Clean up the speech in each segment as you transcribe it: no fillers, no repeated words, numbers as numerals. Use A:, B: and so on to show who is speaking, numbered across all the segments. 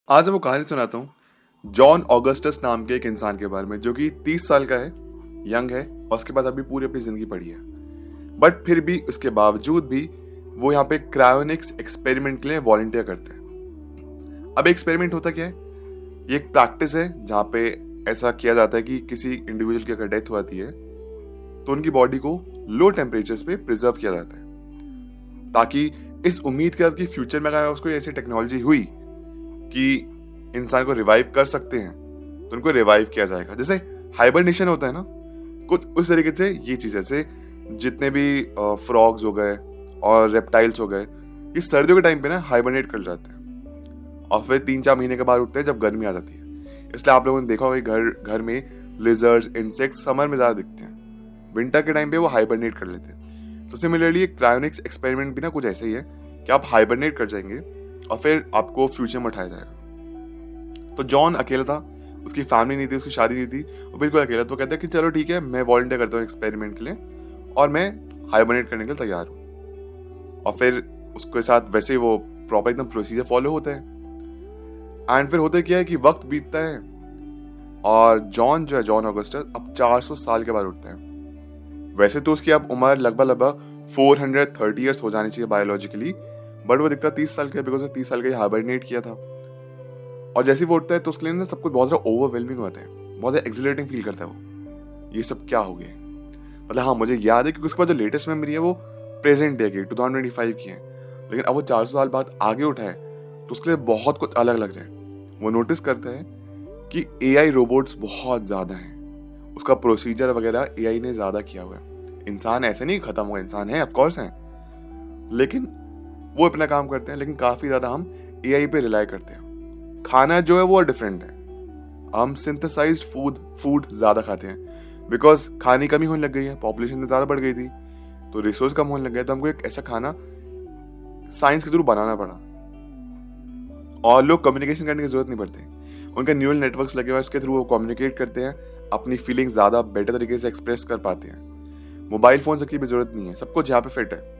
A: आज मैं वो कहानी सुनाता हूँ जॉन ऑगस्टस नाम के एक इंसान के बारे में जो कि 30 साल का है, यंग है और उसके पास अभी पूरी अपनी जिंदगी पड़ी है। बट फिर भी उसके बावजूद भी वो यहाँ पे क्रायोनिक्स एक्सपेरिमेंट के लिए वॉलंटियर करते हैं। अब एक्सपेरिमेंट होता क्या है, ये एक प्रैक्टिस है जहाँ पे ऐसा किया जाता है कि किसी इंडिविजुअल की अगर डेथ हो जाती है तो उनकी बॉडी को लो टेम्परेचर्स पे प्रिजर्व किया जाता है, ताकि इस उम्मीद के साथ कि फ्यूचर में अगर उसको ऐसी टेक्नोलॉजी हुई कि इंसान को रिवाइव कर सकते हैं तो उनको रिवाइव किया जाएगा। जैसे हाइबरनेशन होता है ना, कुछ उस तरीके से ये चीज जैसे जितने भी फ्रॉग्स हो गए और रेप्टाइल्स हो गए, ये सर्दियों के टाइम पे ना हाइबरनेट कर जाते हैं और फिर 3-4 महीने के बाद उठते हैं जब गर्मी आ जाती है। इसलिए आप लोगों ने देखा होगा घर घर में लिजर्ड्स, इंसेक्ट्स समर में ज्यादा दिखते हैं, विंटर के टाइम पे वो हाइबरनेट कर लेते हैं। तो सिमिलरली क्रायोनिक्स एक्सपेरिमेंट भी ना कुछ ऐसे ही है कि आप हाइबरनेट कर जाएंगे और फिर आपको फ्यूचर में उठाया जाएगा। तो जॉन अकेला था, उसकी फैमिली नहीं थी, उसकी शादी नहीं थी, वो बिल्कुल अकेला। तो कहता है कि चलो ठीक है, मैं वॉलंटियर करता हूँ एक्सपेरिमेंट के लिए और मैं हाइबरनेट करने के लिए तैयार हूँ। और फिर उसके साथ वैसे वो प्रॉपर एकदम प्रोसीजर फॉलो होता है। एंड फिर होता क्या है कि वक्त बीतता है और जॉन जो है, जॉन ऑगस्टस, अब 400 साल के बाद उठता है। वैसे तो उसकी अब उम्र लगभग 430 ईयर्स हो जानी चाहिए बायोलॉजिकली, बट वो दिखता 30 साल का, बिकॉज 30 साल का हाइबरनेट किया था। और जैसे वो उठता है तो उसके लिए ना सब कुछ बहुत ज्यादा ओवरवेलमिंग होता है, बहुत ज्यादा एक्सिलेटिंग फील करता है वो, ये सब क्या हो गया। मतलब हाँ, मुझे याद है कि उसके बाद जो लेटेस्ट मेमोरी है वो प्रेजेंट डे की 2025 की है, लेकिन अब वो 400 साल बाद आगे उठा है तो उसके लिए बहुत कुछ अलग लग रहा है। वो नोटिस करता है कि एआई रोबोट्स बहुत ज्यादा हैं, उसका प्रोसीजर वगैरह एआई ने ज्यादा किया हुआ है। इंसान ऐसे नहीं खत्म हुआ, इंसान है ऑफकोर्स है, लेकिन वो अपना काम करते हैं, लेकिन काफी ज्यादा हम एआई पे रिलाई करते हैं। खाना जो है वो डिफरेंट है, हम सिंथेसाइज्ड फूड ज्यादा खाते हैं बिकॉज खाने की कमी होने लग गई है, पॉपुलेशन ज्यादा बढ़ गई थी तो रिसोर्स कम होने लग गया, तो हमको एक ऐसा खाना साइंस के थ्रू बनाना पड़ा। और लोग कम्युनिकेशन करने की जरूरत नहीं पड़ती, उनका न्यूरल नेटवर्क्स लगे हुए, इसके थ्रू वो कम्युनिकेट करते हैं, अपनी फीलिंग्स ज्यादा बेटर तरीके से एक्सप्रेस कर पाते हैं। मोबाइल फोन की भी जरूरत नहीं है, सब कुछ यहाँ पे फिट है।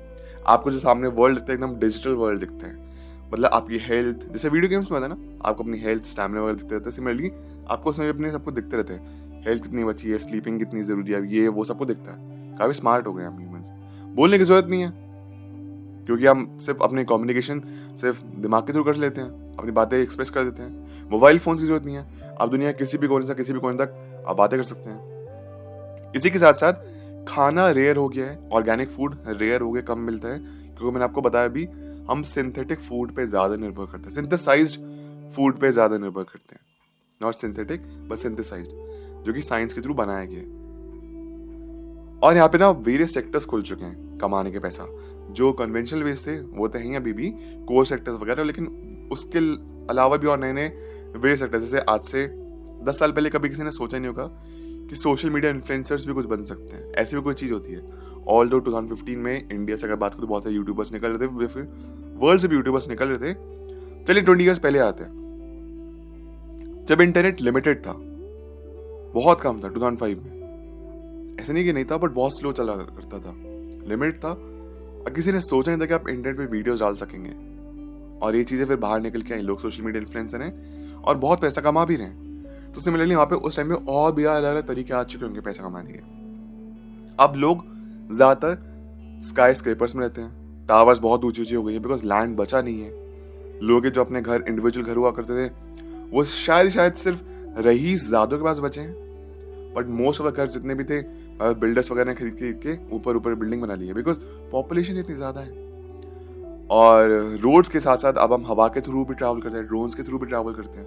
A: आपको जो सामने वर्ल्ड दिखता है एकदम डिजिटल वर्ल्ड दिखता है। मतलब आपकी हेल्थ, जैसे वीडियो गेम्स में होता है ना, आपको अपनी हेल्थ, स्टैमिना वगैरह दिखते रहते हैं, सिमिलरली आपको उसमें अपने सबको दिखते रहते हैं, हेल्थ कितनी बची है, स्लीपिंग कितनी जरूरी है, ये वो सबको दिखता है। काफी स्मार्ट हो गए हम ह्यूमंस, बोलने की जरूरत नहीं है क्योंकि हम सिर्फ अपनी कम्युनिकेशन सिर्फ दिमाग के थ्रू कर लेते हैं, अपनी बातें एक्सप्रेस कर देते हैं। मोबाइल फोन की जरूरत नहीं है, आप दुनिया किसी भी कोने से किसी भी कोने तक आप बातें कर सकते हैं। इसी के साथ साथ खाना रेयर हो गया है, ऑर्गेनिक फूड रेयर हो गया, कम मिलता है, क्योंकि मैंने आपको बताया भी हम सिंथेटिक फूड पे ज्यादा निर्भर करते हैं, सिंथेसाइज्ड फूड पे ज्यादा निर्भर करते हैं, नॉट सिंथेटिक बट सिंथेसाइज्ड, जो कि साइंस के थ्रू बनाया गया है। और यहाँ पे ना वेरियस सेक्टर्स खुल चुके हैं कमाने के पैसा। जो कन्वेंशनल वेज थे वो तो हैं अभी भी, कोर सेक्टर्स वगैरह, लेकिन उसके अलावा भी और नए नए वेरियस सेक्टर्स। जैसे आज से 10 साल पहले कभी किसी ने सोचा नहीं होगा कि सोशल मीडिया इन्फ्लुएंसर्स भी कुछ बन सकते हैं, ऐसी भी कोई चीज होती है। ऑल दो 2015 में इंडिया से अगर बात करूँ तो बहुत सारे यूट्यूबर्स निकल रहे थे, फिर वर्ल्ड से भी यूट्यूबर्स निकल रहे थे। चलिए 20 ईयर्स पहले आते हैं, जब इंटरनेट लिमिटेड था, बहुत कम था 2005 में, ऐसे नहीं कि नहीं था बट बहुत स्लो चला करता था, लिमिट था, और किसी ने सोचा नहीं था कि आप इंटरनेट पे वीडियोस डाल सकेंगे। और ये चीजें फिर बाहर निकल के आई, लोग सोशल मीडिया इन्फ्लुएंसर हैं और बहुत पैसा कमा भी रहे हैं। तो सिमिलरली वहां पे उस टाइम में और भी अलग अलग तरीके आ चुके होंगे पैसा कमाने के। अब लोग ज्यादातर स्काई स्क्रेपर्स में रहते हैं, टावर्स बहुत ऊंची ऊंची हो गई है बिकॉज लैंड बचा नहीं है। लोग के जो अपने घर, इंडिविजुअल घर हुआ करते थे, वो शायद सिर्फ रईस ज़ादों के पास बचे हैं, बट मोस्ट ऑफ द घर जितने भी थे बिल्डर्स वगैरह ने खरीद के ऊपर बिल्डिंग बना ली है बिकॉज पॉपुलेशन इतनी ज्यादा है। और रोड्स के साथ साथ अब हम हवा के थ्रू भी ट्रैवल करते हैं, ड्रोन्स के थ्रू भी ट्रैवल करते हैं,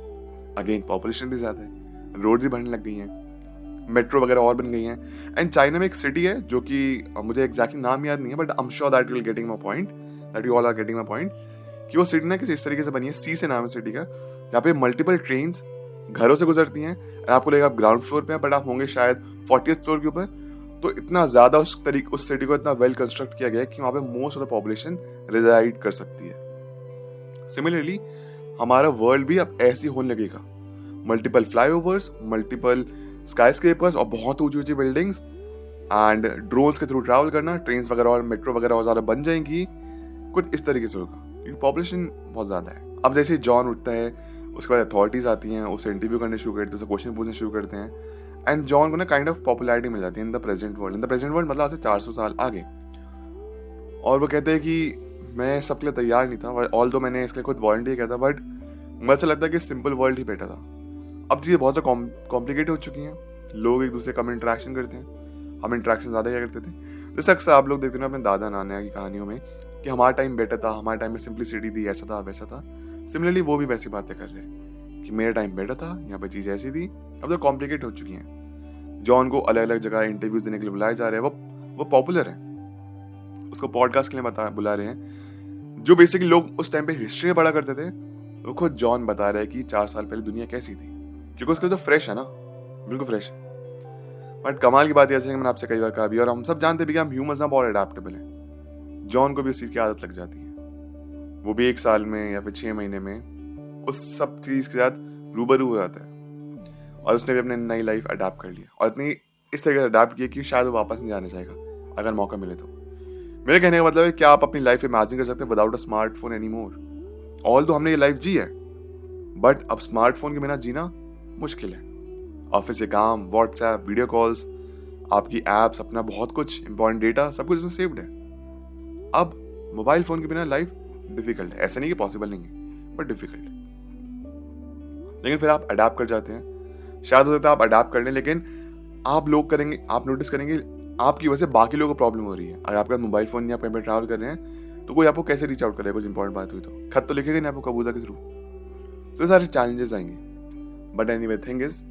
A: अगेन पॉपुलेशन भी ज्यादा है, रोड्स भी बढ़ने लग गई हैं, मेट्रो वगैरह और बन गई हैं। एंड चाइना में एक सिटी है जो कि मुझे एग्जैक्टली नाम याद नहीं है, but I am sure that you will getting my point, that you all are getting my point, कि वो सिटी ना किसी इस तरीके से बनी है, सी से नाम है सिटी का, जहाँ पे मल्टीपल ट्रेन्स घरों से गुजरती हैं। आपको लगेगा आप ग्राउंड फ्लोर पे हैं, बट आप होंगे शायद 40th फ्लोर के ऊपर। तो इतना ज्यादा उस सिटी को इतना वेल कंस्ट्रक्ट किया गया है कि वहां पे most of the population reside कर सकती है। सिमिलरली हमारा वर्ल्ड भी अब ऐसे होने लगेगा, मल्टीपल फ्लाईओवर्स, मल्टीपल स्काईस्क्रेपर्स और बहुत ऊंची ऊंची बिल्डिंग्स, एंड ड्रोन्स के थ्रू ट्रैवल करना, ट्रेन वगैरह और मेट्रो वगैरह और ज्यादा बन जाएंगी। कुछ इस तरीके से होगा क्योंकि पॉपुलेशन बहुत ज्यादा है। अब जैसे जॉन उठता है उसके बाद अथॉरिटीज़ आती हैं, उससे इंटरव्यू करने शुरू करते हैं, उससे क्वेश्चन पूछने शुरू करते हैं, एंड जॉन को ना काइंड ऑफ पॉपुलैरिटी मिल जाती है in the present world. In the present world मतलब आज से 400 साल आगे। और वो कहते हैं कि मैं सबके लिए तैयार नहीं था, ऑल दो मैंने इसके लिए खुद वॉलंटियर किया था, बट मुझे ऐसा लगता है कि सिंपल वर्ल्ड ही बेटर था। अब चीज़ें बहुत कॉम्प्लिकेटेड हो चुकी हैं, लोग एक दूसरे कम इंटरेक्शन करते हैं, हम इंटरेक्शन ज़्यादा क्या करते थे। जैसे अक्सर आप लोग देखते हैं अपने दादा नाना की कहानियों में कि हमारा टाइम बेटर था, हमारे टाइम में सिंप्लिसिटी थी, ऐसा था वैसा था। सिमिलरली वो भी वैसी बातें कर रहे हैं कि मेरा टाइम बेटर था, यहाँ पर चीज़ ऐसी थी। अब तो कॉम्प्लिकेट हो चुकी हैं। जॉन को अलग अलग जगह इंटरव्यूज देने के लिए बुलाए जा रहे हैं, वो पॉपुलर है, उसको पॉडकास्ट के लिए बुला रहे हैं। जो बेसिकली लोग उस टाइम पे हिस्ट्री में पढ़ा करते थे, वो खुद जॉन बता रहा है कि 4 साल पहले दुनिया कैसी थी, क्योंकि उसका तो फ्रेश है ना, बिल्कुल फ्रेश है। बट कमाल की बात यह है कि मैंने आपसे कई बार कहा भी, और हम सब जानते भी कि हम ह्यूमंस ना बहुत अडेप्टेबल हैं। जॉन को भी उस चीज़ की आदत लग जाती है, वो भी 1 साल में या फिर 6 महीने में उस सब चीज़ के साथ रूबरू हो जाता है, और उसने भी अपनी नई लाइफ अडेप्ट कर लिया, और इतनी इस तरह से अडेप्ट किया कि शायद वो वापस नहीं जाना चाहेगा अगर मौका मिले तो। मेरे कहने का मतलब है, क्या आप अपनी लाइफ इमेजिन कर सकते हैं without a smartphone any more? All तो हमने ये लाइफ जी है, बट अब स्मार्टफोन के बिना जीना मुश्किल है। ऑफिस से काम, व्हाट्सएप, वीडियो कॉल्स, आपकी एप्स, अपना बहुत कुछ इंपॉर्टेंट डेटा, सब कुछ इसमें सेव्ड है। अब मोबाइल फोन के बिना लाइफ डिफिकल्ट है। ऐसा नहीं कि पॉसिबल नहीं है, बट डिफिकल्ट है। लेकिन फिर आप अडेप्ट कर जाते हैं। शायद हो सकता है आप अडेप्ट कर लें, लेकिन आप लोग करेंगे, आप नोटिस करेंगे आपकी वजह से बाकी लोगों को प्रॉब्लम हो रही है। अगर आपका मोबाइल फोन नहीं, आप कहीं पर ट्रैवल कर रहे हैं, तो कोई आपको कैसे रीच आउट करेगा? कुछ इंपॉर्टेंट बात हुई तो खत तो लिखेगा नहीं आपको कबूतर के थ्रू। तो सारे चैलेंजेस आएंगे, but anyway thing is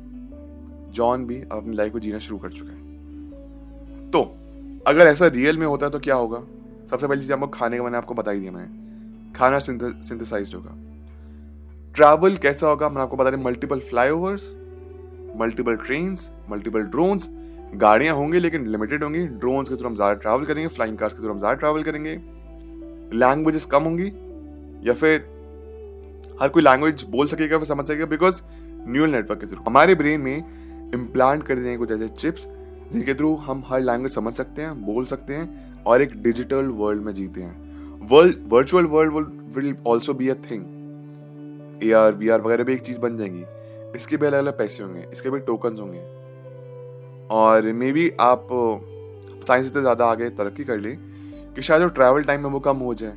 A: John भी अपनी लाइफ को जीना शुरू कर चुका है। तो अगर ऐसा रियल में होता है तो क्या होगा? सबसे पहली चीज आपको खाने का मैंने आपको बता ही दिया, मैंने खाना सिंथेसाइज्ड होगा। ट्रैवल कैसा होगा मैंने आपको बता दिया, multiple flyovers, multiple trains, multiple drones. गाड़ियां होंगी लेकिन लिमिटेड होंगी। ड्रोन्स के थ्रू हम ज्यादा ट्रैवल करेंगे, फ्लाइंग कार्स के थ्रू हम ज्यादा ट्रैवल करेंगे। लैंग्वेजेस कम होंगी, या फिर हर कोई लैंग्वेज बोल सकेगा, फिर समझ सकेगा, बिकॉज न्यूरल नेटवर्क के थ्रू हमारे ब्रेन में इम्प्लांट कर देंगे कुछ ऐसे चिप्स जिनके थ्रू हम हर लैंग्वेज समझ सकते हैं, बोल सकते हैं, और एक डिजिटल वर्ल्ड में जीते हैं। Virtual world will also be a thing. AR VR वगैरह भी एक चीज बन जाएंगी। इसके भी अलग अलग पैसे होंगे, इसके भी टोकन्स होंगे, और मे बी आप साइंस इतने ज़्यादा आगे तरक्की कर लें कि शायद जो ट्रैवल टाइम है वो कम हो जाए।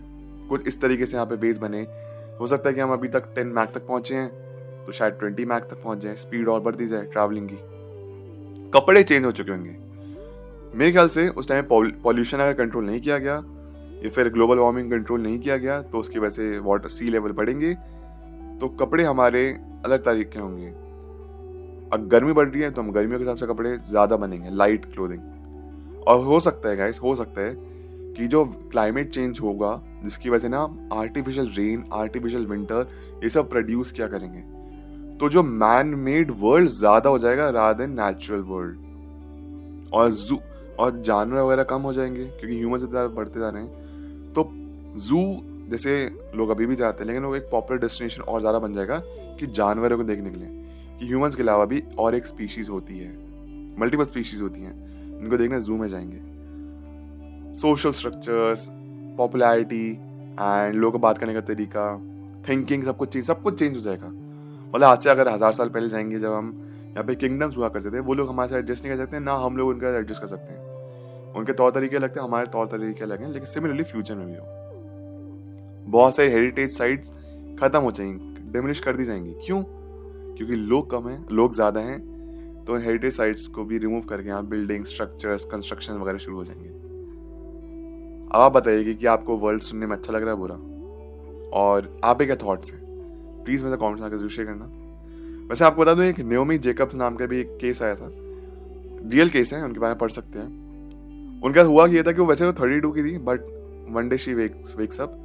A: कुछ इस तरीके से यहाँ पे बेस बने। हो सकता है कि हम अभी तक 10 मैक तक पहुँचे हैं, तो शायद 20 मैक तक पहुँच जाए, स्पीड और बढ़ती जाए ट्रैवलिंग की। कपड़े चेंज हो चुके होंगे। मेरे ख्याल से उस टाइम पॉल्यूशन अगर कंट्रोल नहीं किया गया, या फिर ग्लोबल वार्मिंग कंट्रोल नहीं किया गया, तो उसकी वजह से वाटर सी लेवल बढ़ेंगे, तो कपड़े हमारे अलग तरीके होंगे। अब गर्मी बढ़ रही है तो हम गर्मियों के हिसाब से कपड़े ज़्यादा बनेंगे, लाइट क्लोथिंग। और हो सकता है गाइस, हो सकता है कि जो क्लाइमेट चेंज होगा, जिसकी वजह से ना आर्टिफिशियल रेन, आर्टिफिशियल विंटर, ये सब प्रोड्यूस क्या करेंगे, तो जो मैन मेड वर्ल्ड ज़्यादा हो जाएगा रादर देन नेचुरल वर्ल्ड। और जानवर वगैरह कम हो जाएंगे, क्योंकि ह्यूमन ज़्यादा बढ़ते जा रहे हैं। तो जू जैसे लोग अभी भी जाते हैं, लेकिन वो एक पॉपुलर डेस्टिनेशन और ज़्यादा बन जाएगा कि जानवरों को देखने के लिए, कि ह्यूमंस के अलावा भी और एक स्पीशीज होती है, मल्टीपल स्पीशीज होती हैं, इनको देखने जू में जाएंगे। सोशल स्ट्रक्चर्स, पॉपुलैरिटी एंड लोगों को बात करने का तरीका, थिंकिंग, सब कुछ चेंज हो जाएगा। मतलब आज से अगर 1000 साल पहले जाएंगे, जब हम यहाँ पे किंगडम्स हुआ करते थे, वो लोग हमारे साथ एडजस्ट नहीं कर सकते, ना हम लोग उनका एडजस्ट कर सकते हैं। उनके तौर तरीके लगते हैं, हमारे तौर तरीके अलग हैं, लेकिन सिमिलरली फ्यूचर में भी हो बहुत सारी हेरिटेज साइट्स खत्म हो जाएंगी, डिमिनिश कर दी जाएंगी। क्यों? क्योंकि लोग कम हैं, लोग ज़्यादा हैं, तो हेरिटेज साइट्स को भी रिमूव करके यहाँ बिल्डिंग, स्ट्रक्चर्स, कंस्ट्रक्शन वगैरह शुरू हो जाएंगे। अब आप बताइए कि आपको वर्ल्ड सुनने में अच्छा लग रहा है, बुरा, और आपके क्या थॉट्स हैं? प्लीज़ मेरे कॉमेंट्स में आकर जरूर शेयर करना। वैसे आपको बता दूं, एक नेओमी जेकब्स नाम का भी एक केस आया था, रियल केस है, उनके बारे में पढ़ सकते हैं। उनका हुआ कि ये था कि वो वैसे तो 32 की थी, but one day she wakes up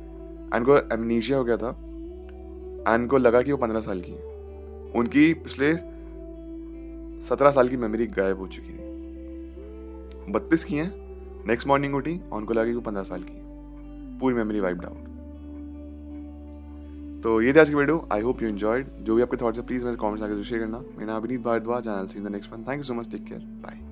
A: and को एमनीशिया हो गया था, एंड को लगा कि वो 15 साल की है। उनकी पिछले 17 साल की मेमोरी गायब हो चुकी थी। 32 की है, नेक्स्ट मॉर्निंग उठी और उनको लगा कि वो 15 साल की है, पूरी मेमोरी वाइप्ड आउट। तो ये थी आज की video. I hope you enjoyed. जो भी आपके थॉट्स है प्लीज मेरे कमेंट्स आकर शेयर करना। मेरा नाम Abhineet Bhardwaj, channel see in the next one. Thank you so much, take care, bye.